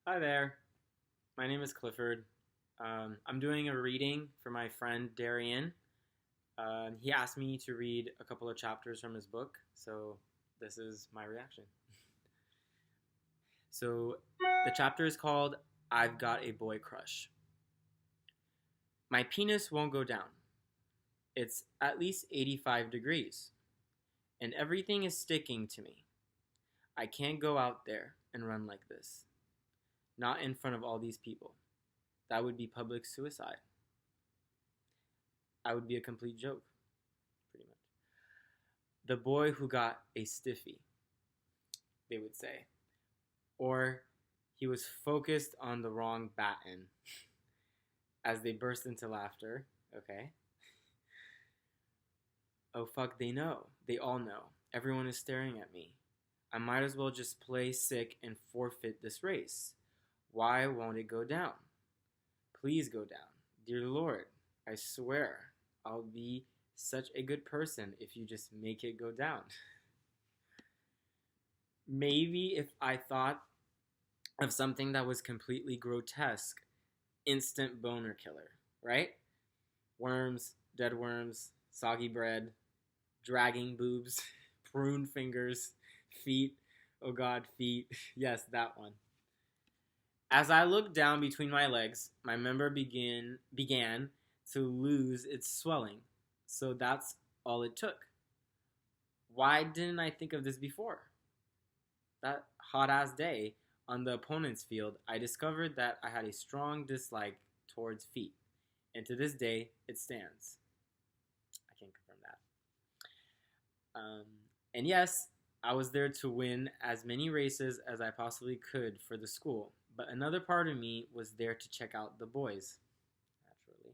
Hi there. My name is Clifford. I'm doing a reading for my friend Darian. He asked me to read a couple of chapters from his book, so this is my reaction. So, the chapter is called I've Got a Boy Crush. My penis won't go down. It's at least 85 degrees, and everything is sticking to me. I can't go out there and run like this. Not in front of all these people. That would be public suicide. I would be a complete joke, pretty much. The boy who got a stiffy, they would say. Or he was focused on the wrong baton. As they burst into laughter. Okay. Oh fuck, they know. They all know. Everyone is staring at me. I might as well just play sick and forfeit this race. Why won't it go down? Please go down. Dear Lord, I swear I'll be such a good person if you just make it go down. Maybe if I thought of something that was completely grotesque, instant boner killer, right? Worms, dead worms, soggy bread, dragging boobs, prune fingers, feet. Oh God, feet. Yes, that one. As I looked down between my legs, my member began to lose its swelling. So that's all it took. Why didn't I think of this before? That hot ass day on the opponent's field, I discovered that I had a strong dislike towards feet. And to this day, it stands. I can confirm that. And yes, I was there to win as many races as I possibly could for the school. But another part of me was there to check out the boys, naturally.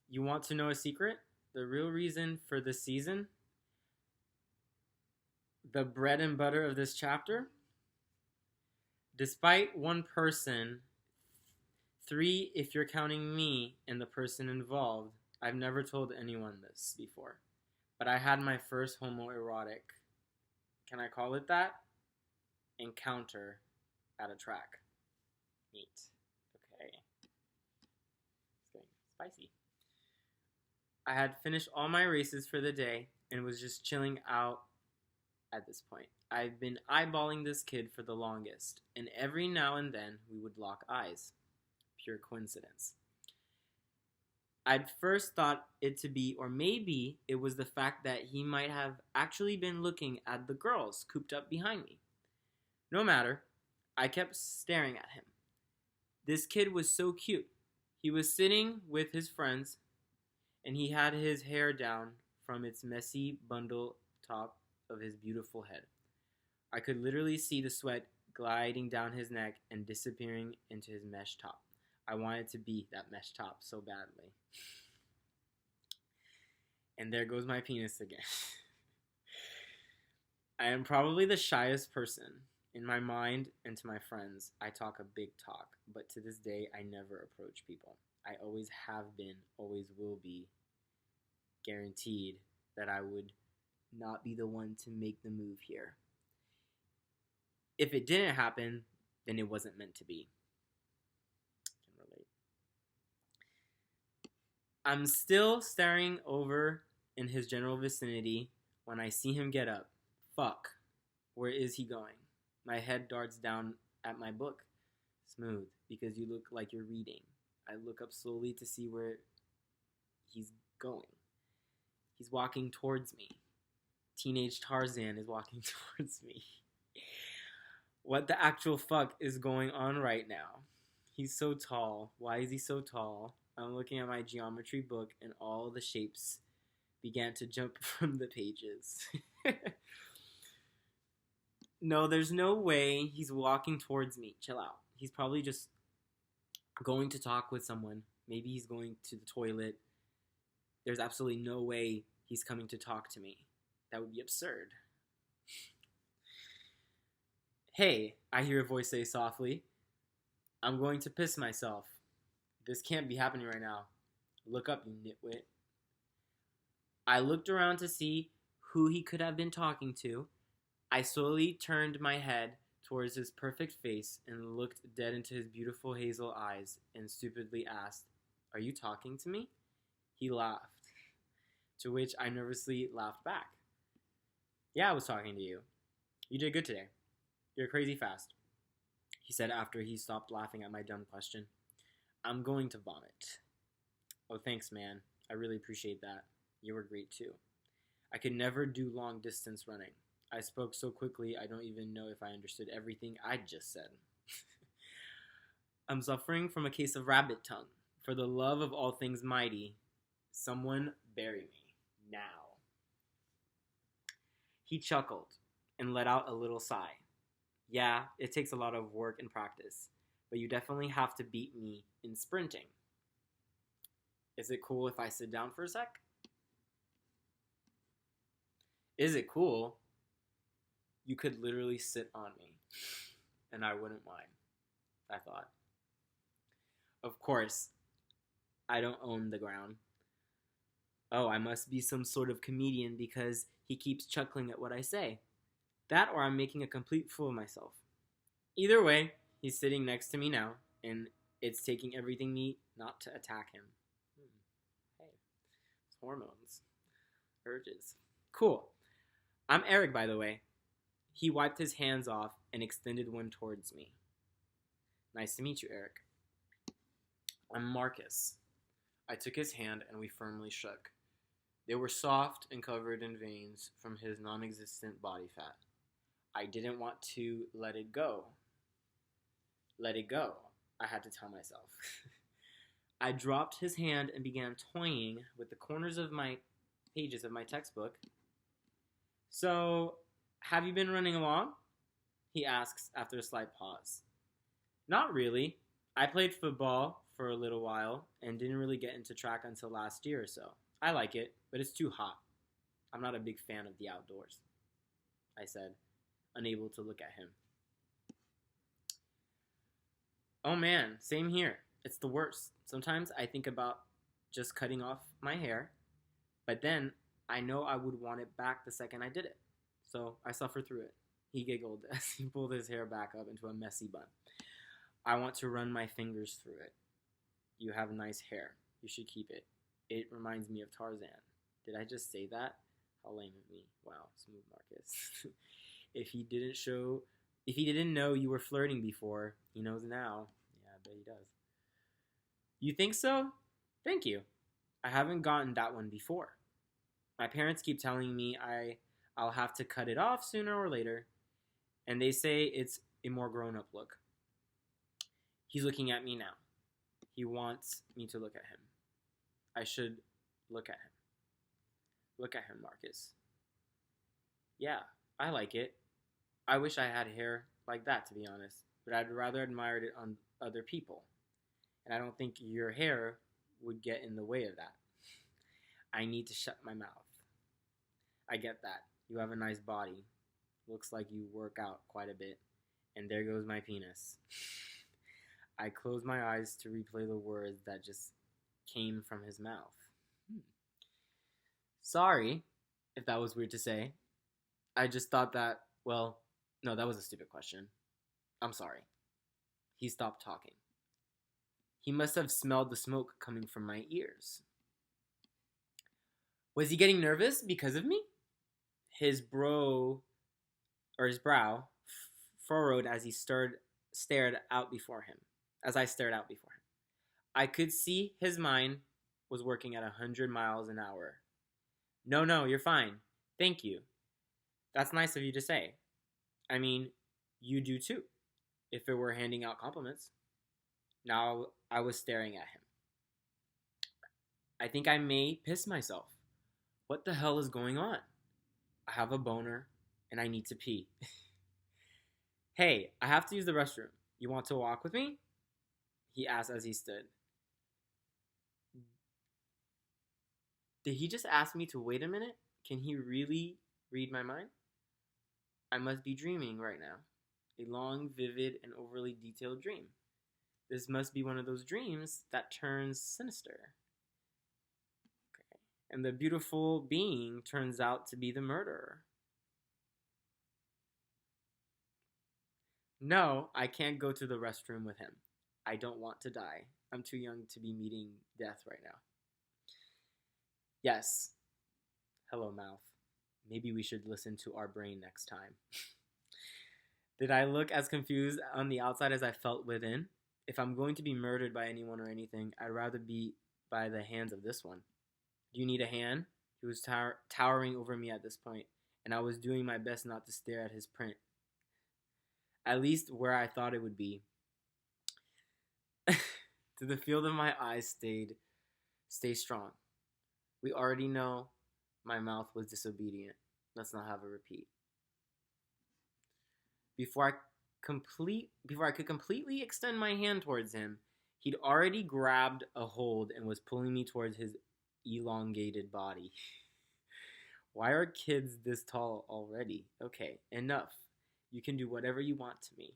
You want to know a secret? The real reason for this season? The bread and butter of this chapter? Despite one person, three if you're counting me and the person involved, I've never told anyone this before. But I had my first homo-erotic, can I call it that? Encounter at a track. Neat. Okay. It's getting spicy. I had finished all my races for the day and was just chilling out at this point. I've been eyeballing this kid for the longest, and every now and then we would lock eyes. Pure coincidence. I'd first thought it to be, or maybe it was the fact that he might have actually been looking at the girls cooped up behind me. No matter, I kept staring at him. This kid was so cute. He was sitting with his friends, and he had his hair down from its messy bundle top of his beautiful head. I could literally see the sweat gliding down his neck and disappearing into his mesh top. I wanted to be that mesh top so badly. And there goes my penis again. I am probably the shyest person. In my mind and to my friends, I talk a big talk, but to this day, I never approach people. I always have been, always will be, guaranteed that I would not be the one to make the move here. If it didn't happen, then it wasn't meant to be. I can relate. I'm still staring over in his general vicinity when I see him get up. Fuck. Where is he going? My head darts down at my book. Smooth, because you look like you're reading. I look up slowly to see where he's going. He's walking towards me. Teenage Tarzan is walking towards me. What the actual fuck is going on right now? He's so tall. Why is he so tall? I'm looking at my geometry book and all the shapes began to jump from the pages. No, there's no way he's walking towards me. Chill out. He's probably just going to talk with someone. Maybe he's going to the toilet. There's absolutely no way he's coming to talk to me. That would be absurd. Hey, I hear a voice say softly. I'm going to piss myself. This can't be happening right now. Look up, you nitwit. I looked around to see who he could have been talking to, I slowly turned my head towards his perfect face and looked dead into his beautiful hazel eyes and stupidly asked, "Are you talking to me?" He laughed, to which I nervously laughed back. "Yeah, I was talking to you. You did good today. You're crazy fast," he said after he stopped laughing at my dumb question. "I'm going to vomit." "Oh, thanks, man. I really appreciate that. You were great too." I could never do long distance running. I spoke so quickly I don't even know if I understood everything I just said. "I'm suffering from a case of rabbit tongue. For the love of all things mighty, someone bury me now." He chuckled and let out a little sigh. "Yeah, it takes a lot of work and practice, but you definitely have to beat me in sprinting. Is it cool if I sit down for a sec?" Is it cool? You could literally sit on me, and I wouldn't mind, I thought. Of course, I don't own the ground. Oh, I must be some sort of comedian because he keeps chuckling at what I say. That or I'm making a complete fool of myself. Either way, he's sitting next to me now, and it's taking everything me not to attack him. Hey, it's hormones. Urges. Cool. I'm Erik, by the way. He wiped his hands off and extended one towards me. "Nice to meet you, Erik." "I'm Marcus." I took his hand and we firmly shook. They were soft and covered in veins from his non-existent body fat. I didn't want to let it go. Let it go, I had to tell myself. I dropped his hand and began toying with the corners of my pages of my textbook. "So, have you been running along?" he asks after a slight pause. "Not really. I played football for a little while and didn't really get into track until last year or so. I like it, but it's too hot. I'm not a big fan of the outdoors," I said, unable to look at him. "Oh man, same here. It's the worst. Sometimes I think about just cutting off my hair, but then I know I would want it back the second I did it. So I suffer through it." He giggled as he pulled his hair back up into a messy bun. "I want to run my fingers through it. You have nice hair. You should keep it. It reminds me of Tarzan." Did I just say that? How lame of me. Wow, smooth Marcus. If he didn't know you were flirting before, he knows now. Yeah, I bet he does. "You think so? Thank you. I haven't gotten that one before. My parents keep telling me I'll have to cut it off sooner or later, and they say it's a more grown-up look." He's looking at me now. He wants me to look at him. I should look at him. Look at him, Marcus. "Yeah, I like it. I wish I had hair like that, to be honest, but I'd rather admire it on other people. And I don't think your hair would get in the way of that. I need to shut my mouth. I get that. You have a nice body. Looks like you work out quite a bit. And there goes my penis." I closed my eyes to replay the words that just came from his mouth. Sorry if that was weird to say. I just thought that, well, no, that was a stupid question. I'm sorry. He stopped talking. He must have smelled the smoke coming from my ears. Was he getting nervous because of me? His brow furrowed as he stared out before him. As I stared out before him, I could see his mind was working at 100 miles an hour. No, you're fine. Thank you. That's nice of you to say. I mean, you do too, if it were handing out compliments." Now I was staring at him. I think I may piss myself. What the hell is going on? I have a boner, and I need to pee. Hey, I have to use the restroom. You want to walk with me? He asked as he stood. Did he just ask me to wait a minute? Can he really read my mind? I must be dreaming right now. A long, vivid, and overly detailed dream. This must be one of those dreams that turns sinister. Okay. And the beautiful being turns out to be the murderer. No, I can't go to the restroom with him. I don't want to die. I'm too young to be meeting death right now. Yes. Hello, mouth. Maybe we should listen to our brain next time. Did I look as confused on the outside as I felt within? If I'm going to be murdered by anyone or anything, I'd rather be by the hands of this one. Do you need a hand? He was towering over me at this point, and I was doing my best not to stare at his print. At least where I thought it would be. To the field of my eyes stay strong. We already know my mouth was disobedient. Let's not have a repeat. Before I could completely extend my hand towards him, he'd already grabbed a hold and was pulling me towards his elongated body. Why are kids this tall already? Okay, enough. You can do whatever you want to me.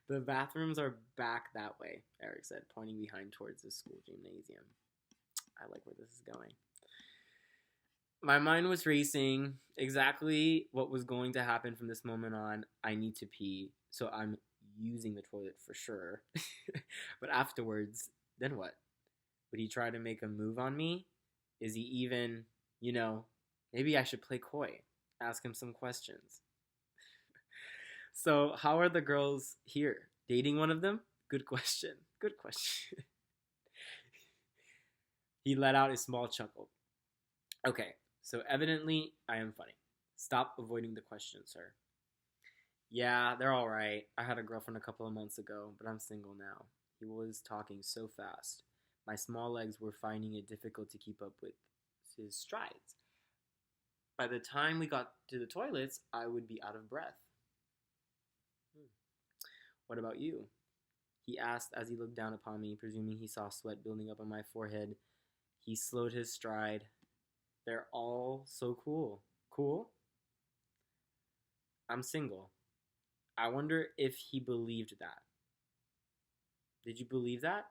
The bathrooms are back that way, Erik said, pointing behind towards the school gymnasium. I like where this is going. My mind was racing. Exactly what was going to happen from this moment on. I need to pee, so I'm using the toilet for sure. But afterwards, then what? Would he try to make a move on me? Is he even, maybe I should play coy, ask him some questions. So, how are the girls here? Dating one of them? Good question. Good question. He let out a small chuckle. Okay, so evidently I am funny. Stop avoiding the question, sir. Yeah, they're all right. I had a girlfriend a couple of months ago, but I'm single now. He was talking so fast. My small legs were finding it difficult to keep up with his strides. By the time we got to the toilets, I would be out of breath. What about you? He asked as he looked down upon me, presuming he saw sweat building up on my forehead. He slowed his stride. They're all so cool. Cool? I'm single. I wonder if he believed that. Did you believe that?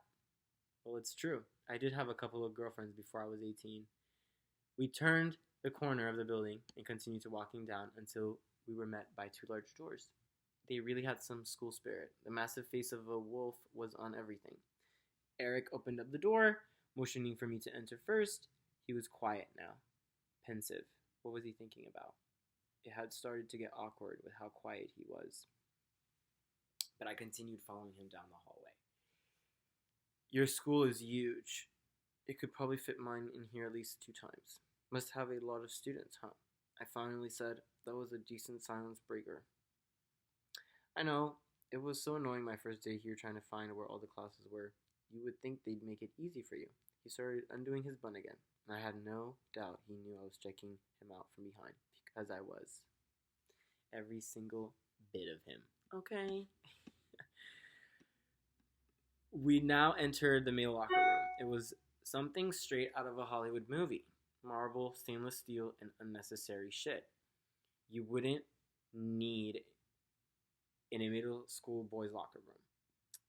Well, it's true. I did have a couple of girlfriends before I was 18. We turned the corner of the building and continued to walking down until we were met by two large doors. They really had some school spirit. The massive face of a wolf was on everything. Erik opened up the door, motioning for me to enter first. He was quiet now, pensive. What was he thinking about? It had started to get awkward with how quiet he was. But I continued following him down the hallway. Your school is huge. It could probably fit mine in here at least 2 times. Must have a lot of students, huh? I finally said. That was a decent silence breaker. I know. It was so annoying my first day here trying to find where all the classes were. You would think they'd make it easy for you. He started undoing his bun again, and I had no doubt he knew I was checking him out from behind, because I was. Every single bit of him. Okay. We now entered the male locker room. It was something straight out of a Hollywood movie. Marble, stainless steel, and unnecessary shit. You wouldn't need in a middle school boys' locker room.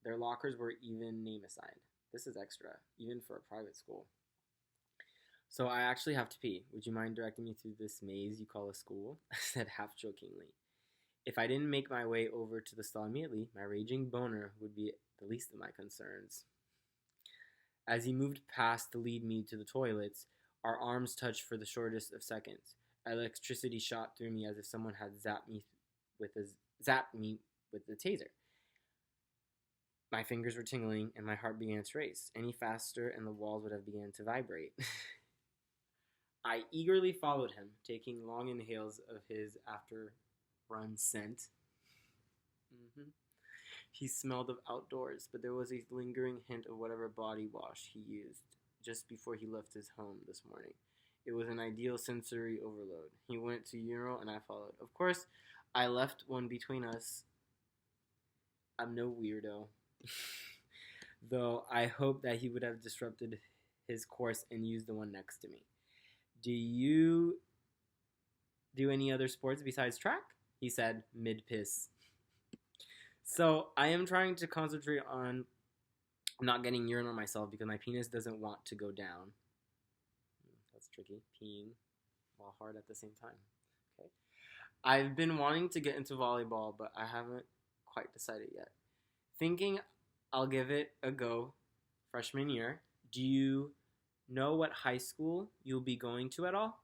Their lockers were even name assigned. This is extra, even for a private school. So I actually have to pee. Would you mind directing me through this maze you call a school? I said half jokingly. If I didn't make my way over to the stall immediately, my raging boner would be the least of my concerns. As he moved past to lead me to the toilets, our arms touched for the shortest of seconds. Electricity shot through me as if someone had zapped me with the taser. My fingers were tingling and my heart began to race. Any faster and the walls would have begun to vibrate. I eagerly followed him, taking long inhales of his after-run scent. He smelled of outdoors, but there was a lingering hint of whatever body wash he used just before he left his home this morning. It was an ideal sensory overload. He went to urinal and I followed. Of course, I left one between us. I'm no weirdo. Though I hope that he would have disrupted his course and used the one next to me. Do you do any other sports besides track? He said, mid-piss. So I am trying to concentrate on not getting urine on myself because my penis doesn't want to go down. That's tricky. Peeing while hard at the same time. Okay. I've been wanting to get into volleyball, but I haven't quite decided yet. Thinking I'll give it a go freshman year. Do you know what high school you'll be going to at all?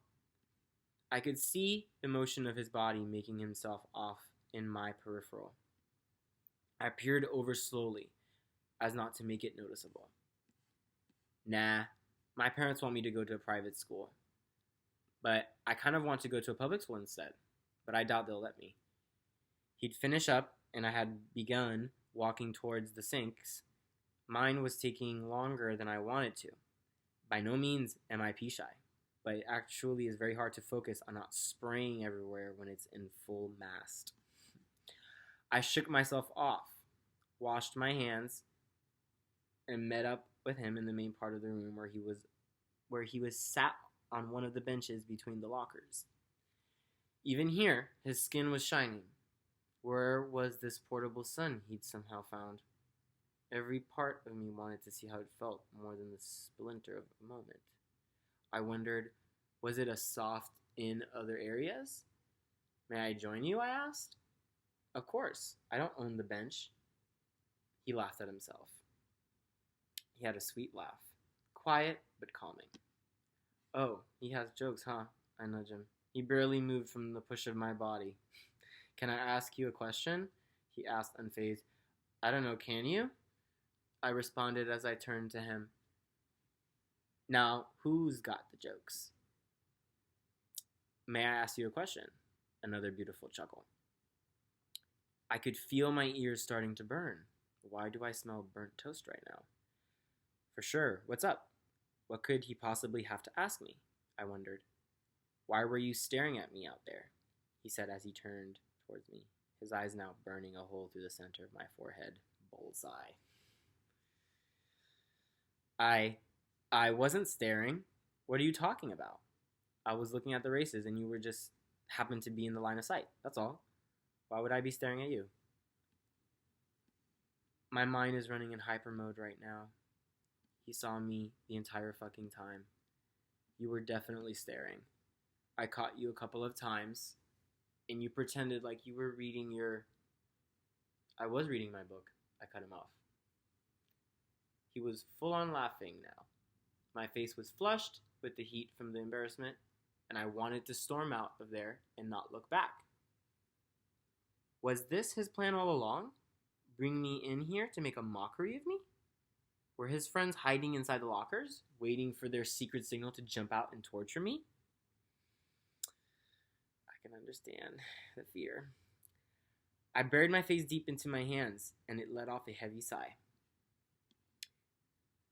I could see the motion of his body making himself off in my peripheral. I peered over slowly, as not to make it noticeable. Nah, my parents want me to go to a private school, but I kind of want to go to a public school instead, but I doubt they'll let me. He'd finish up, and I had begun walking towards the sinks. Mine was taking longer than I wanted to. By no means am I pee shy, but it actually is very hard to focus on not spraying everywhere when it's in full mast. I shook myself off, washed my hands, and met up with him in the main part of the room where he was sat on one of the benches between the lockers. Even here, his skin was shining. Where was this portable sun he'd somehow found? Every part of me wanted to see how it felt more than the splinter of a moment. I wondered, was it a soft in other areas? May I join you? I asked. Of course, I don't own the bench. He laughed at himself. He had a sweet laugh, quiet but calming. Oh, he has jokes, huh? I nudged him. He barely moved from the push of my body. Can I ask you a question? He asked, unfazed. I don't know, can you? I responded as I turned to him. Now, who's got the jokes? May I ask you a question? Another beautiful chuckle. I could feel my ears starting to burn. Why do I smell burnt toast right now? For sure, what's up? What could he possibly have to ask me? I wondered. Why were you staring at me out there? He said as he turned towards me, his eyes now burning a hole through the center of my forehead. Bullseye. I wasn't staring. What are you talking about? I was looking at the races and you were just happened to be in the line of sight. That's all. Why would I be staring at you? My mind is running in hyper mode right now. He saw me the entire fucking time. You were definitely staring. I caught you a couple of times, and you pretended like you were reading your... I was reading my book. I cut him off. He was full on laughing now. My face was flushed with the heat from the embarrassment, and I wanted to storm out of there and not look back. Was this his plan all along? Bring me in here to make a mockery of me? Were his friends hiding inside the lockers, waiting for their secret signal to jump out and torture me? I can understand the fear. I buried my face deep into my hands, and it let off a heavy sigh.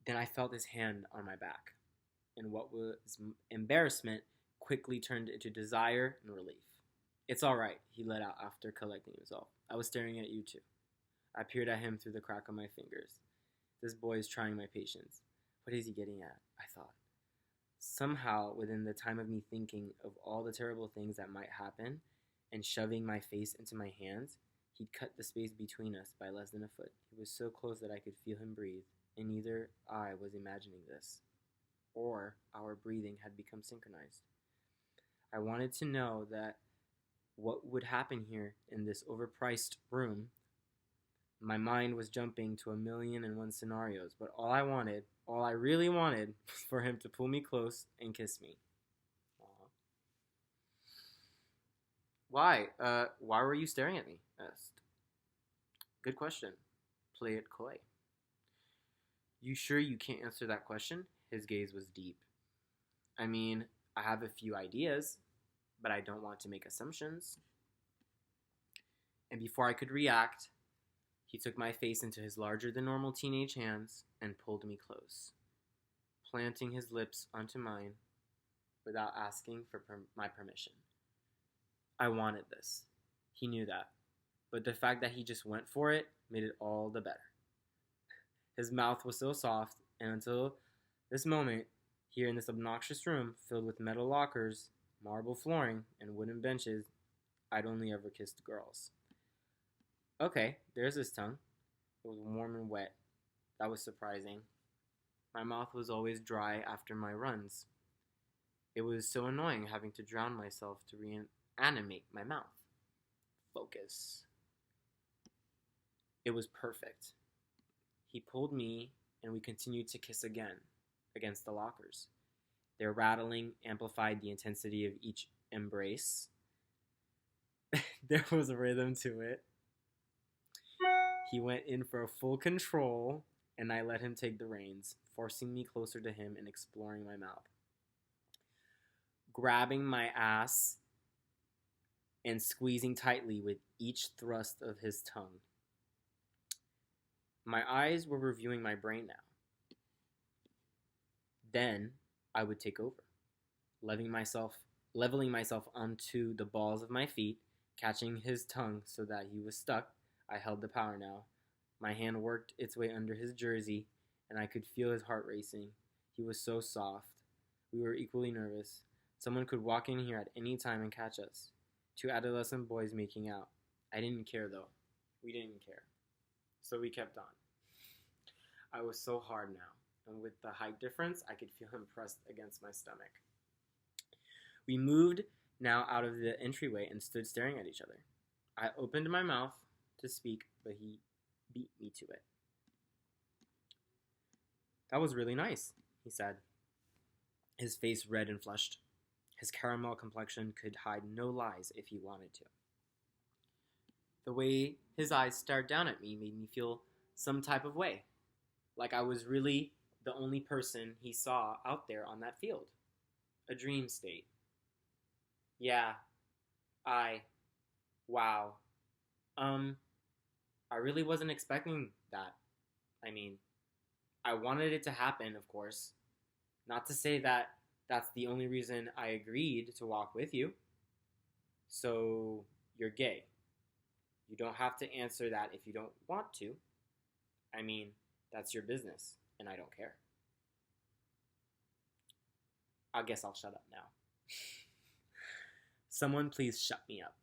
Then I felt his hand on my back, and what was embarrassment quickly turned into desire and relief. It's all right, he let out after collecting himself. I was staring at you too. I peered at him through the crack of my fingers. This boy is trying my patience. What is he getting at? I thought. Somehow, within the time of me thinking of all the terrible things that might happen and shoving my face into my hands, he'd cut the space between us by less than a foot. He was so close that I could feel him breathe, and neither I was imagining this, or our breathing had become synchronized. I wanted to know that what would happen here in this overpriced room. My mind was jumping to 1,000,001 scenarios, but all I really wanted, was for him to pull me close and kiss me. Aww. Why were you staring at me? Asked. Good question. Play it coy. You sure you can't answer that question? His gaze was deep. I mean, I have a few ideas, but I don't want to make assumptions. And before I could react, he took my face into his larger-than-normal teenage hands and pulled me close, planting his lips onto mine without asking for my permission. I wanted this. He knew that. But the fact that he just went for it made it all the better. His mouth was so soft, and until this moment, here in this obnoxious room filled with metal lockers, marble flooring, and wooden benches, I'd only ever kissed girls. Okay, there's his tongue. It was warm and wet. That was surprising. My mouth was always dry after my runs. It was so annoying having to drown myself to reanimate my mouth. Focus. It was perfect. He pulled me, and we continued to kiss again against the lockers. Their rattling amplified the intensity of each embrace. There was a rhythm to it. He went in for a full control, and I let him take the reins, forcing me closer to him and exploring my mouth. Grabbing my ass and squeezing tightly with each thrust of his tongue. My eyes were reviewing my brain now. Then I would take over, leveling myself onto the balls of my feet, catching his tongue so that he was stuck. I held the power now. My hand worked its way under his jersey, and I could feel his heart racing. He was so soft. We were equally nervous. Someone could walk in here at any time and catch us. Two adolescent boys making out. I didn't care, though. We didn't care. So we kept on. I was so hard now, and with the height difference, I could feel him pressed against my stomach. We moved now out of the entryway and stood staring at each other. I opened my mouth to speak, but he beat me to it. That was really nice, he said, his face red and flushed. His caramel complexion could hide no lies if he wanted to. The way his eyes stared down at me made me feel some type of way, like I was really the only person he saw out there on that field. A dream state. Yeah, wow. I really wasn't expecting that. I mean, I wanted it to happen, of course. Not to say that that's the only reason I agreed to walk with you. So, you're gay. You don't have to answer that if you don't want to. I mean, that's your business, and I don't care. I guess I'll shut up now. Someone please shut me up.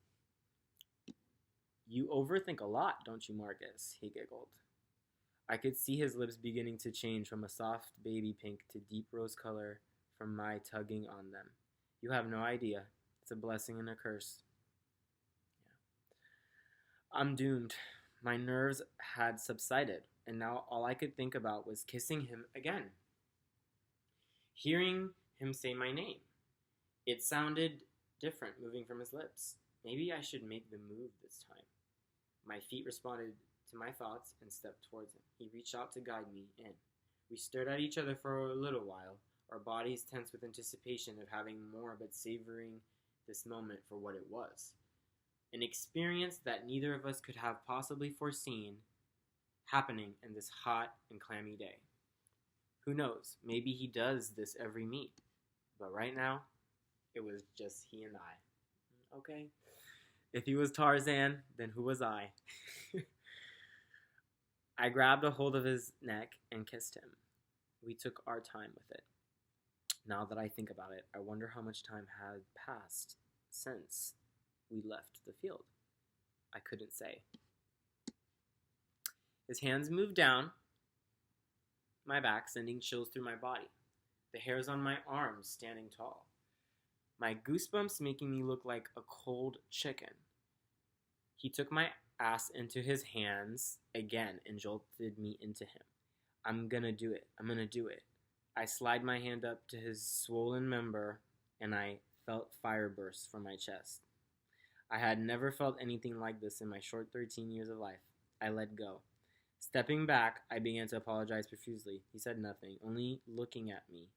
You overthink a lot, don't you, Marcus? He giggled. I could see his lips beginning to change from a soft baby pink to deep rose color from my tugging on them. You have no idea. It's a blessing and a curse. Yeah. I'm doomed. My nerves had subsided, and now all I could think about was kissing him again. Hearing him say my name. It sounded different moving from his lips. Maybe I should make the move this time. My feet responded to my thoughts and stepped towards him. He reached out to guide me in. We stared at each other for a little while, our bodies tense with anticipation of having more but savoring this moment for what it was. An experience that neither of us could have possibly foreseen happening in this hot and clammy day. Who knows, maybe he does this every meet. But right now, it was just he and I. Okay? If he was Tarzan, then who was I? I grabbed a hold of his neck and kissed him. We took our time with it. Now that I think about it, I wonder how much time had passed since we left the field. I couldn't say. His hands moved down my back, sending chills through my body. The hairs on my arms standing tall. My goosebumps making me look like a cold chicken. He took my ass into his hands again and jolted me into him. I'm gonna do it. I'm gonna do it. I slid my hand up to his swollen member, and I felt fire burst from my chest. I had never felt anything like this in my short 13 years of life. I let go. Stepping back, I began to apologize profusely. He said nothing, only looking at me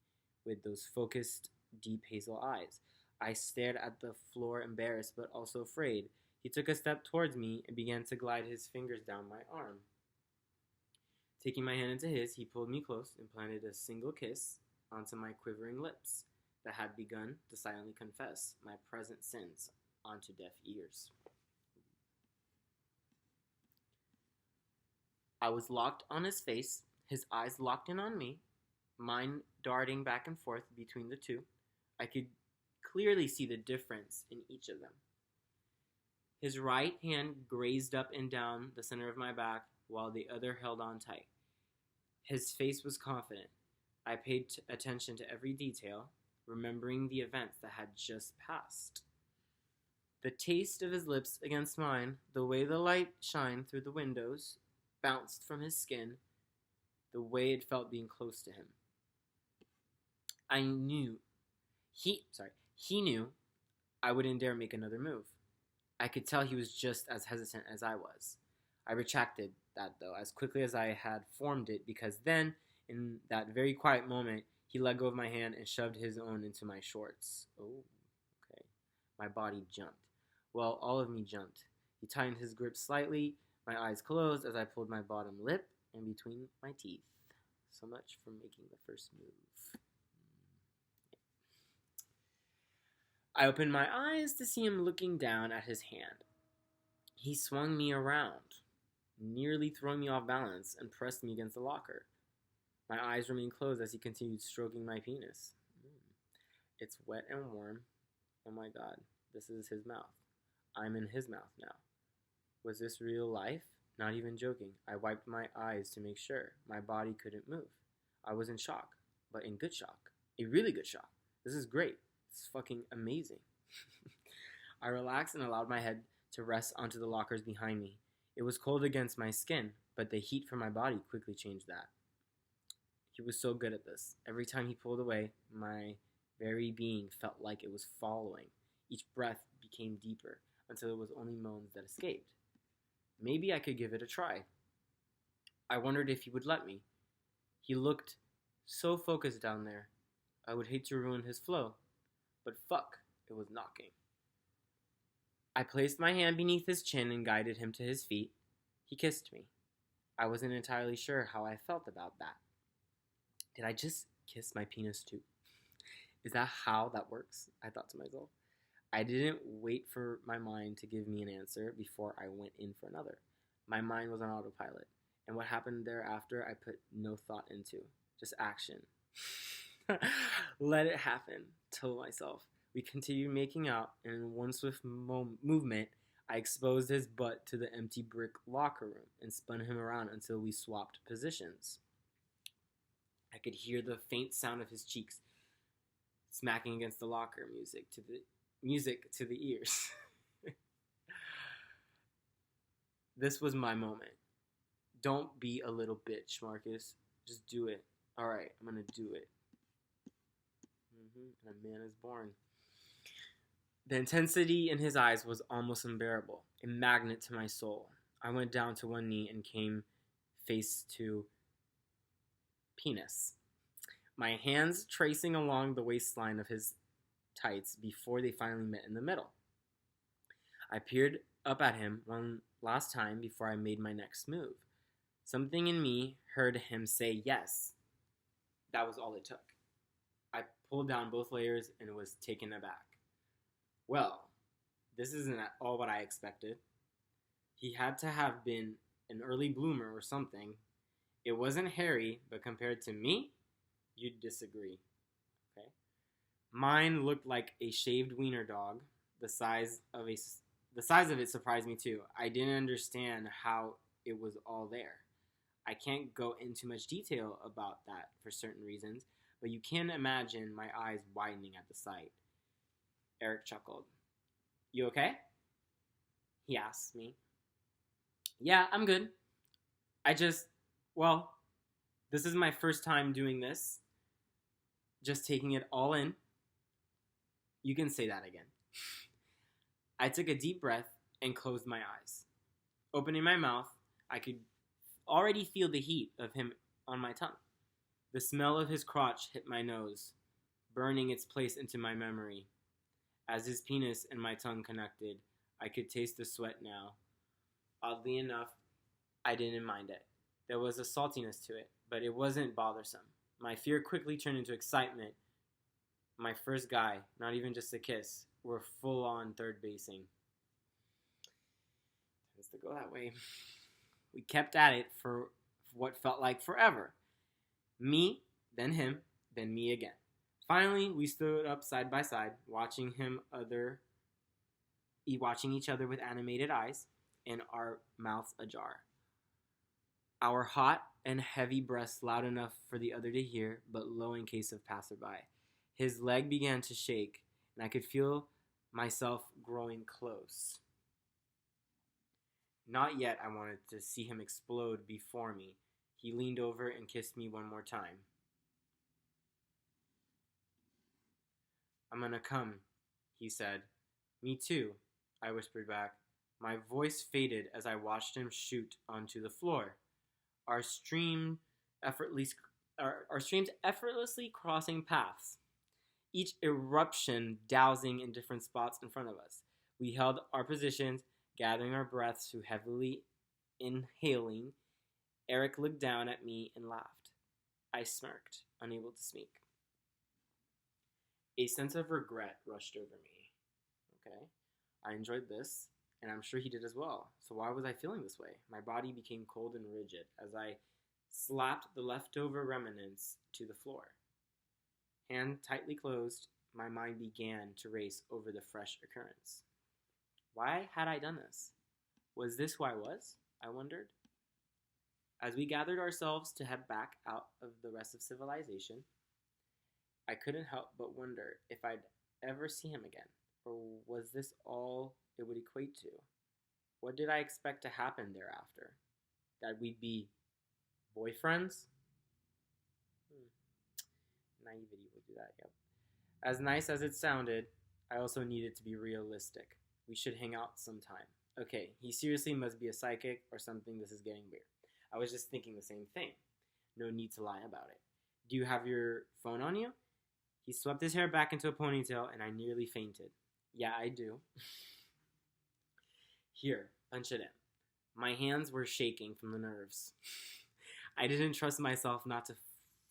with those focused, deep hazel eyes. I stared at the floor, embarrassed but also afraid. He took a step towards me and began to glide his fingers down my arm. Taking my hand into his, he pulled me close and planted a single kiss onto my quivering lips that had begun to silently confess my present sins onto deaf ears. I was locked on his face, his eyes locked in on me, mine darting back and forth between the two. I could clearly see the difference in each of them. His right hand grazed up and down the center of my back, while the other held on tight. His face was confident. I paid attention to every detail, remembering the events that had just passed. The taste of his lips against mine, the way the light shined through the windows, bounced from his skin the way it felt being close to him. I knew he knew I wouldn't dare make another move. I could tell he was just as hesitant as I was. I retracted that, though, as quickly as I had formed it, because then, in that very quiet moment, he let go of my hand and shoved his own into my shorts. Oh, okay. My body jumped. Well, all of me jumped. He tightened his grip slightly. My eyes closed as I pulled my bottom lip in between my teeth. So much for making the first move. I opened my eyes to see him looking down at his hand. He swung me around, nearly throwing me off balance, and pressed me against the locker. My eyes remained closed as he continued stroking my penis. It's wet and warm. Oh my God, this is his mouth. I'm in his mouth now. Was this real life? Not even joking. I wiped my eyes to make sure. My body couldn't move. I was in shock, but in good shock. A really good shock. This is great. It's fucking amazing. I relaxed and allowed my head to rest onto the lockers behind me. It was cold against my skin, but the heat from my body quickly changed that. He was so good at this. Every time he pulled away, my very being felt like it was following. Each breath became deeper until it was only moans that escaped. Maybe I could give it a try. I wondered if he would let me. He looked so focused down there. I would hate to ruin his flow. But fuck, it was knocking. I placed my hand beneath his chin and guided him to his feet. He kissed me. I wasn't entirely sure how I felt about that. Did I just kiss my penis too? Is that how that works? I thought to myself. I didn't wait for my mind to give me an answer before I went in for another. My mind was on autopilot, and what happened thereafter I put no thought into. Just action. Let it happen, told myself. We continued making out, and in one swift movement, I exposed his butt to the empty brick locker room and spun him around until we swapped positions. I could hear the faint sound of his cheeks smacking against the locker, music to the ears. This was my moment. Don't be a little bitch, Marcus. Just do it. Alright, I'm gonna do it. And a man is born. The intensity in his eyes was almost unbearable, a magnet to my soul. I went down to one knee and came face to penis, my hands tracing along the waistline of his tights before they finally met in the middle. I peered up at him one last time before I made my next move. Something in me heard him say yes. That was all it took. I pulled down both layers and was taken aback. Well, this isn't at all what I expected. He had to have been an early bloomer or something. It wasn't hairy, but compared to me, you'd disagree. Okay? Mine looked like a shaved wiener dog. The size of it surprised me too. I didn't understand how it was all there. I can't go into much detail about that for certain reasons, but you can imagine my eyes widening at the sight. Erik chuckled. You okay? He asked me. Yeah, I'm good. This is my first time doing this. Just taking it all in. You can say that again. I took a deep breath and closed my eyes. Opening my mouth, I could already feel the heat of him on my tongue. The smell of his crotch hit my nose, burning its place into my memory. As his penis and my tongue connected, I could taste the sweat now. Oddly enough, I didn't mind it. There was a saltiness to it, but it wasn't bothersome. My fear quickly turned into excitement. My first guy, not even just a kiss, were full-on third basing. Tends to go that way. We kept at it for what felt like forever. Me, then him, then me again. Finally, we stood up side by side, watching each other with animated eyes and our mouths ajar. Our hot and heavy breaths loud enough for the other to hear, but low in case of passerby. His leg began to shake, and I could feel myself growing close. Not yet. I wanted to see him explode before me. He leaned over and kissed me one more time. I'm gonna come, he said. Me too, I whispered back. My voice faded as I watched him shoot onto the floor. Our stream effortlessly, our streams effortlessly crossing paths, each eruption dousing in different spots in front of us. We held our positions, gathering our breaths through heavily inhaling. Erik looked down at me and laughed. I smirked, unable to speak. A sense of regret rushed over me. Okay, I enjoyed this, and I'm sure he did as well. So why was I feeling this way? My body became cold and rigid as I slapped the leftover remnants to the floor. Hand tightly closed, my mind began to race over the fresh occurrence. Why had I done this? Was this who I was? I wondered. As we gathered ourselves to head back out of the rest of civilization, I couldn't help but wonder if I'd ever see him again, or was this all it would equate to? What did I expect to happen thereafter? That we'd be boyfriends? Naivety will do that, yep. As nice as it sounded, I also needed to be realistic. We should hang out sometime. Okay, he seriously must be a psychic or something. This is getting weird. I was just thinking the same thing. No need to lie about it. Do you have your phone on you? He swept his hair back into a ponytail and I nearly fainted. Yeah, I do. Here, punch it in. My hands were shaking from the nerves. I didn't trust myself not to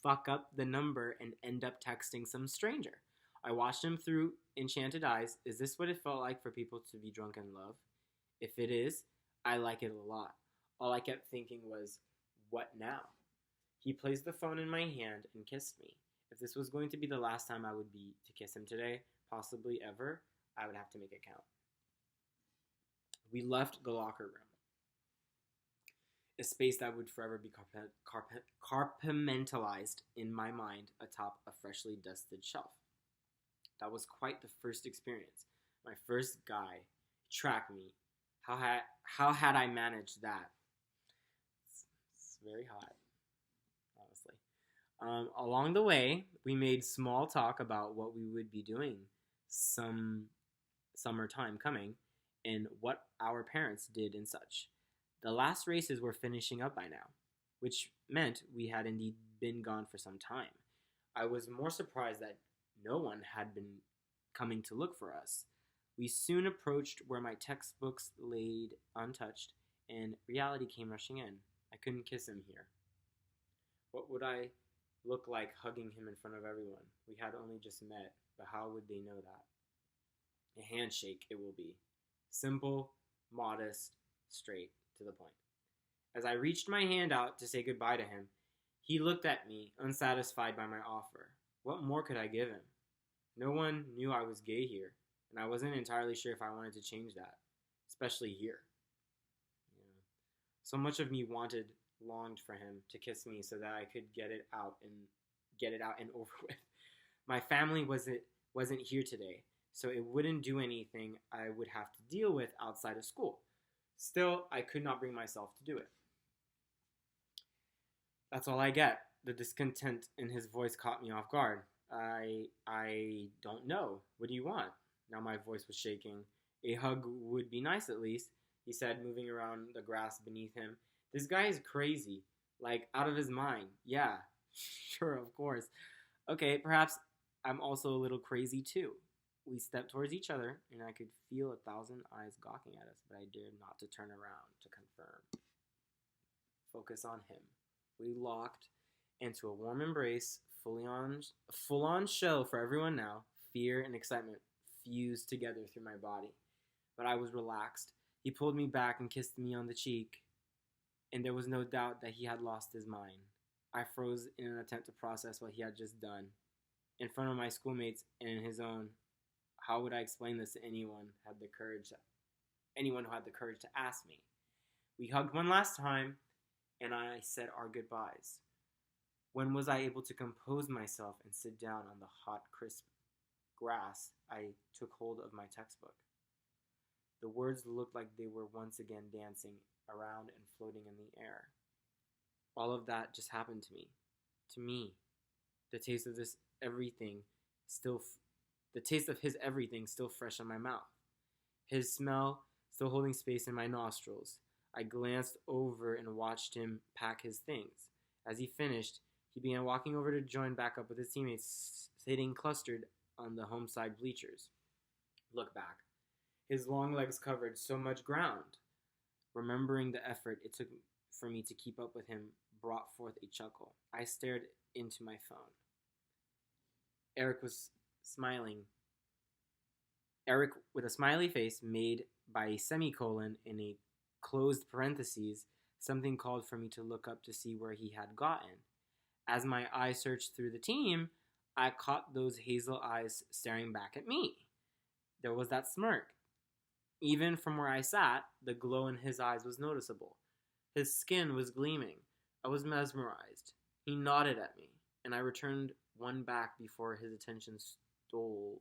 fuck up the number and end up texting some stranger. I watched him through enchanted eyes. Is this what it felt like for people to be drunk in love? If it is, I like it a lot. All I kept thinking was, what now? He placed the phone in my hand and kissed me. If this was going to be the last time I would be to kiss him today, possibly ever, I would have to make it count. We left the locker room, a space that would forever be compartmentalized in my mind atop a freshly dusted shelf. That was quite the first experience. My first guy tracked me. How had I managed that? It's very hot, honestly. Along the way, we made small talk about what we would be doing some summertime coming and what our parents did and such. The last races were finishing up by now, which meant we had indeed been gone for some time. I was more surprised that no one had been coming to look for us. We soon approached where my textbooks laid untouched, and reality came rushing in. I couldn't kiss him here. What would I look like hugging him in front of everyone? We had only just met, but how would they know that? A handshake it will be. Simple, modest, straight to the point. As I reached my hand out to say goodbye to him, he looked at me, unsatisfied by my offer. What more could I give him? No one knew I was gay here, and I wasn't entirely sure if I wanted to change that, especially here. Yeah. So much of me longed for him to kiss me so that I could get it out and over with. My family wasn't here today, so it wouldn't do anything I would have to deal with outside of school. Still, I could not bring myself to do it. That's all I get. The discontent in his voice caught me off guard. I don't know. What do you want? Now my voice was shaking. A hug would be nice at least, he said, moving around the grass beneath him. This guy is crazy. Like, out of his mind. Yeah, sure, of course. Okay, perhaps I'm also a little crazy too. We stepped towards each other, and I could feel 1,000 eyes gawking at us, but I dared not to turn around to confirm. Focus on him. We locked into a warm embrace, full-on show for everyone now. Fear and excitement fused together through my body. But I was relaxed. He pulled me back and kissed me on the cheek, and there was no doubt that he had lost his mind. I froze in an attempt to process what he had just done. In front of my schoolmates and in his own, how would I explain this to anyone who had the courage to ask me? We hugged one last time, and I said our goodbyes. When was I able to compose myself and sit down on the hot, crisp grass, I took hold of my textbook. The words looked like they were once again dancing around and floating in the air. All of that just happened to me. To me. The taste of this everything still the taste of his everything still fresh in my mouth. His smell still holding space in my nostrils. I glanced over and watched him pack his things. As he finished, he began walking over to join back up with his teammates sitting clustered on the home side bleachers. Look back. His long legs covered so much ground. Remembering the effort it took for me to keep up with him brought forth a chuckle. I stared into my phone. Erik was smiling. Erik, with a smiley face made by a semicolon in a closed parentheses, something called for me to look up to see where he had gotten. As my eye searched through the team, I caught those hazel eyes staring back at me. There was that smirk. Even from where I sat, the glow in his eyes was noticeable. His skin was gleaming. I was mesmerized. He nodded at me, and I returned one back before his attention stolen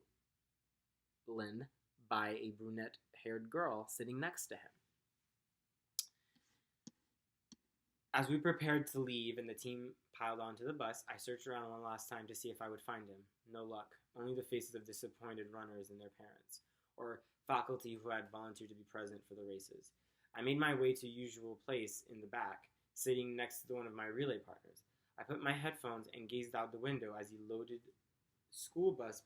by a brunette-haired girl sitting next to him. As we prepared to leave and the team piled onto the bus, I searched around one last time to see if I would find him. No luck. Only the faces of disappointed runners and their parents, or faculty who had volunteered to be present for the races. I made my way to usual place in the back, sitting next to one of my relay partners. I put my headphones and gazed out the window as the loaded school bus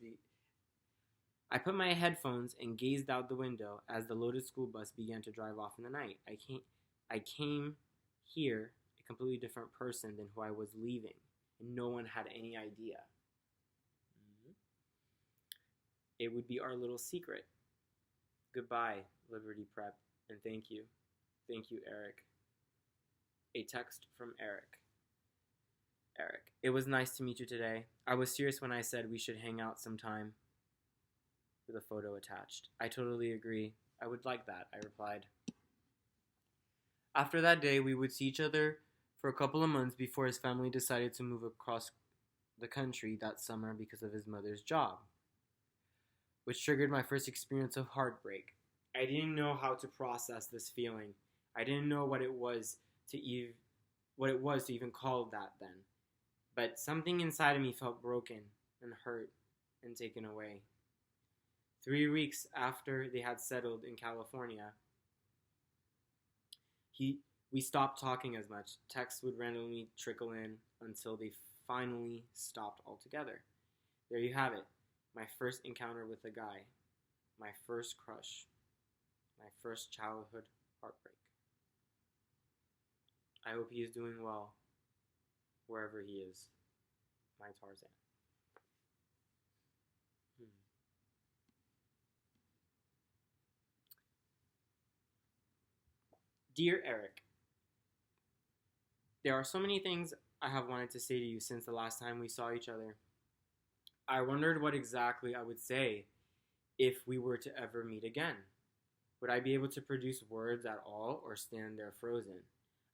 began to drive off in the night. I came here a completely different person than who I was leaving, and no one had any idea. It would be our little secret. Goodbye, Liberty Prep, and thank you. Thank you, Erik. A text from Erik. Erik, it was nice to meet you today. I was serious when I said we should hang out sometime. With a photo attached. I totally agree. I would like that, I replied. After that day, we would see each other for a couple of months before his family decided to move across the country that summer because of his mother's job, which triggered my first experience of heartbreak. I didn't know how to process this feeling. I didn't know what it was to even call that then. But something inside of me felt broken and hurt and taken away. 3 weeks after they had settled in California, we stopped talking as much. Texts would randomly trickle in until they finally stopped altogether. There you have it. My first encounter with a guy. My first crush. My first childhood heartbreak. I hope he is doing well, wherever he is. My Tarzan. Dear Erik, there are so many things I have wanted to say to you since the last time we saw each other. I wondered what exactly I would say if we were to ever meet again. Would I be able to produce words at all or stand there frozen?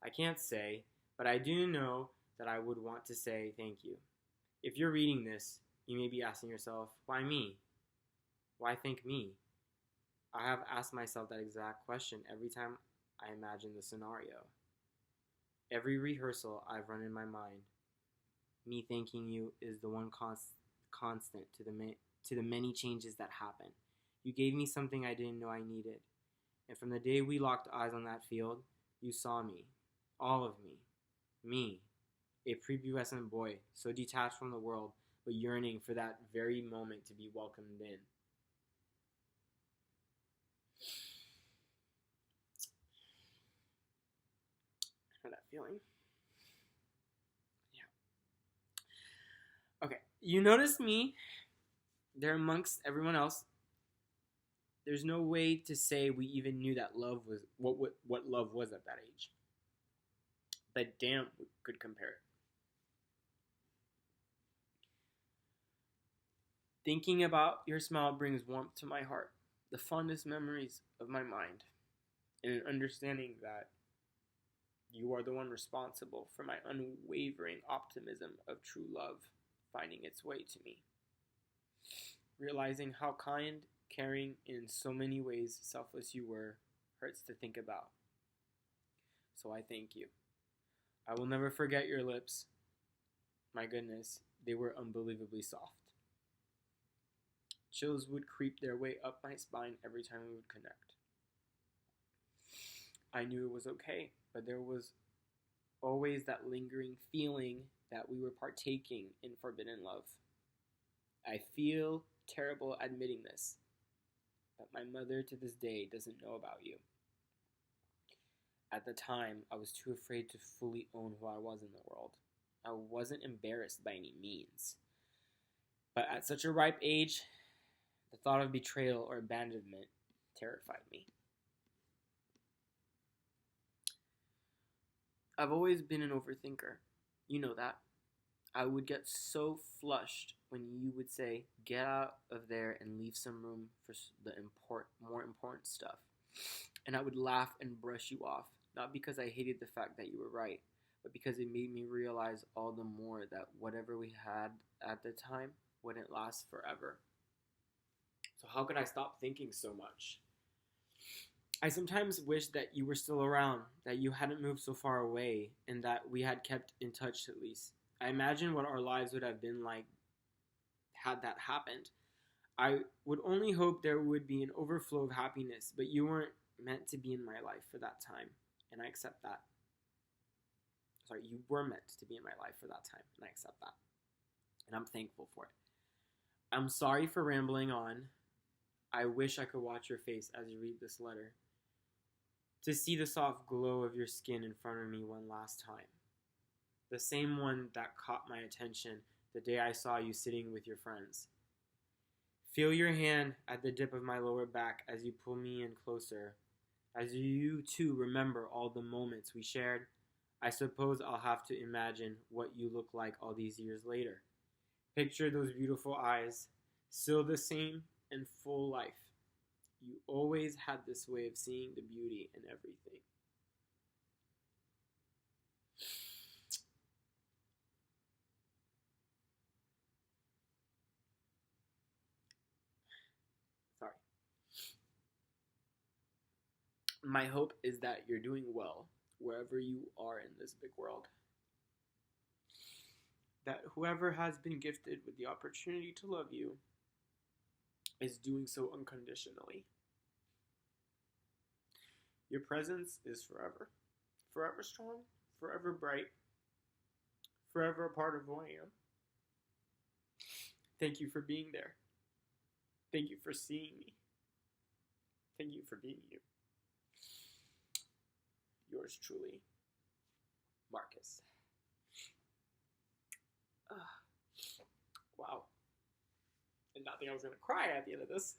I can't say, but I do know that I would want to say thank you. If you're reading this, you may be asking yourself, why me? Why thank me? I have asked myself that exact question every time I imagine the scenario. Every rehearsal I've run in my mind, me thanking you is the one constant to the many changes that happen. You gave me something I didn't know I needed. And from the day we locked eyes on that field, you saw me. All of me. Me. A prepubescent boy, so detached from the world, but yearning for that very moment to be welcomed in. Know that feeling? Yeah. Okay. You notice me there amongst everyone else. There's no way to say we even knew that love was what love was at that age. But damn, we could compare it. Thinking about your smile brings warmth to my heart, the fondest memories of my mind, and an understanding that you are the one responsible for my unwavering optimism of true love finding its way to me. Realizing how kind, caring in so many ways, selfless you were, hurts to think about. So I thank you. I will never forget your lips. My goodness, they were unbelievably soft. Chills would creep their way up my spine every time we would connect. I knew it was okay, but there was always that lingering feeling that we were partaking in forbidden love. I feel terrible admitting this, but my mother to this day doesn't know about you. At the time, I was too afraid to fully own who I was in the world. I wasn't embarrassed by any means. But at such a ripe age, the thought of betrayal or abandonment terrified me. I've always been an overthinker. You know that. I would get so flushed when you would say, "Get out of there and leave some room for the more important stuff." And I would laugh and brush you off, not because I hated the fact that you were right, but because it made me realize all the more that whatever we had at the time wouldn't last forever. So how could I stop thinking so much? I sometimes wish that you were still around, that you hadn't moved so far away, and that we had kept in touch at least. I imagine what our lives would have been like had that happened. I would only hope there would be an overflow of happiness, but you weren't meant to be in my life for that time, and I accept that. Sorry, you were meant to be in my life for that time, and I accept that. And I'm thankful for it. I'm sorry for rambling on. I wish I could watch your face as you read this letter. To see the soft glow of your skin in front of me one last time. The same one that caught my attention the day I saw you sitting with your friends. Feel your hand at the dip of my lower back as you pull me in closer. As you too remember all the moments we shared, I suppose I'll have to imagine what you look like all these years later. Picture those beautiful eyes, still the same and full life. You always had this way of seeing the beauty in everything. Sorry. My hope is that you're doing well wherever you are in this big world. That whoever has been gifted with the opportunity to love you is doing so unconditionally. Your presence is forever. Forever strong, forever bright, forever a part of who I am. Thank you for being there. Thank you for seeing me. Thank you for being you. Yours truly, Marcus. Wow. Did not think I was going to cry at the end of this.